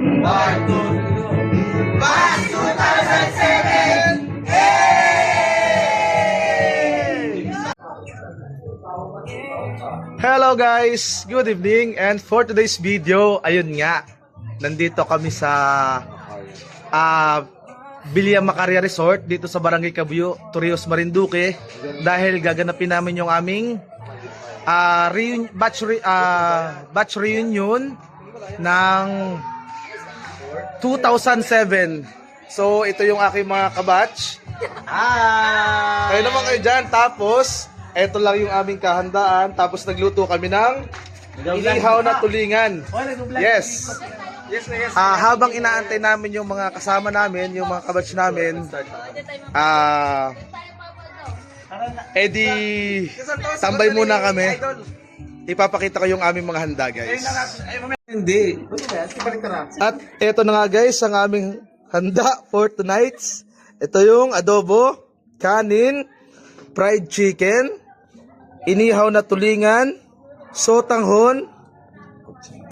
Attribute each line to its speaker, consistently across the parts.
Speaker 1: Part 2. Batch 2007! Hey!
Speaker 2: Hello guys! Good evening, and for today's video, ayun nga, nandito kami sa Bilia Macaria Resort dito sa Barangay Cabuyao, Torrijos, Marinduque, dahil gaganapin namin yung aming batch reunion ng 2007. So ito yung aking mga kabatch. Kayo naman kayo dyan. Tapos ito lang yung aming kahandaan. Tapos nagluto kami ng inihaw na tulingan. Yes. Habang inaantay namin yung mga kasama namin, yung mga kabatch namin, edi tambay muna kami. Ipapakita ko yung aming mga handa, guys. Hindi. At eto na nga, guys, ang aming handa for tonight. Ito yung adobo, kanin, fried chicken, inihaw na tulingan, sotanghon,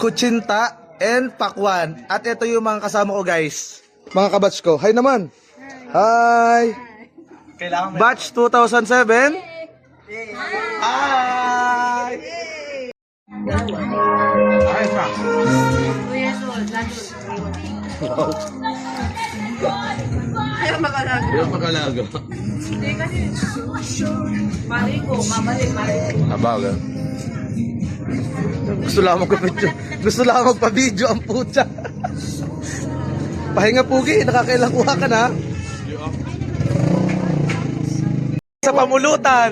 Speaker 2: kutsinta, and pakwan. At ito yung mga kasama ko, guys. Mga kabatch ko. Hi naman. Hi. Batch 2007. Hi. Hi, Frank.
Speaker 3: 2 years old. Ayaw makalago.
Speaker 1: Ayaw makalago.
Speaker 3: Hindi kasi, mali ko, mabalik.
Speaker 1: Abaga.
Speaker 2: Gusto lang magpa-video. Gusto lang magpa-video ang puta. Pahinga pugi, nakakailang kuha ka na. Sa pamulutan.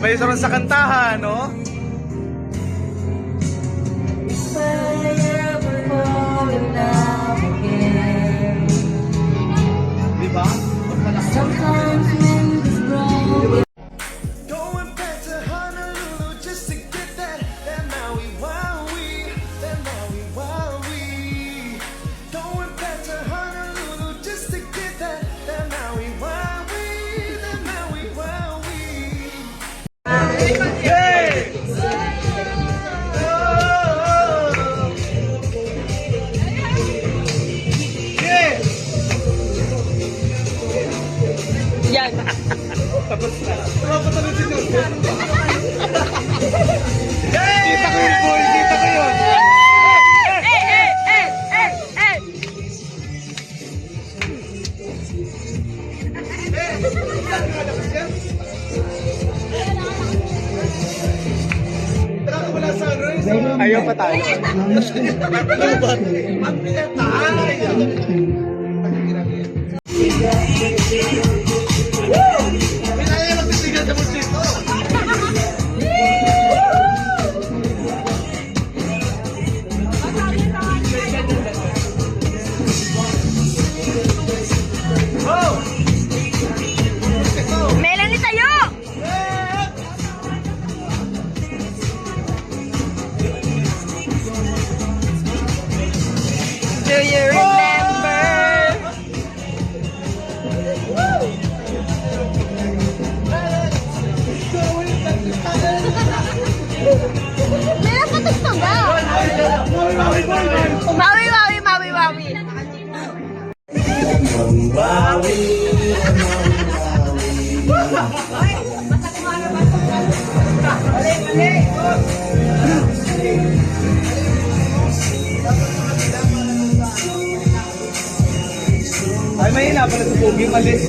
Speaker 2: May isa rin sa kantahan, no? Diba?
Speaker 4: Going back to Honolulu just to get that Maui Wowie, that Maui Wowie. Going back to Honolulu just to get that Maui Wowie, that Maui Wowie.
Speaker 2: Kita ko yun, boy. Kita ko yun. Ayaw pa tayo.
Speaker 3: Melanie tayo! Do you remember? Meron pa gusto nga. Mawi.
Speaker 2: Ay, mahina pala sa pugi, malis.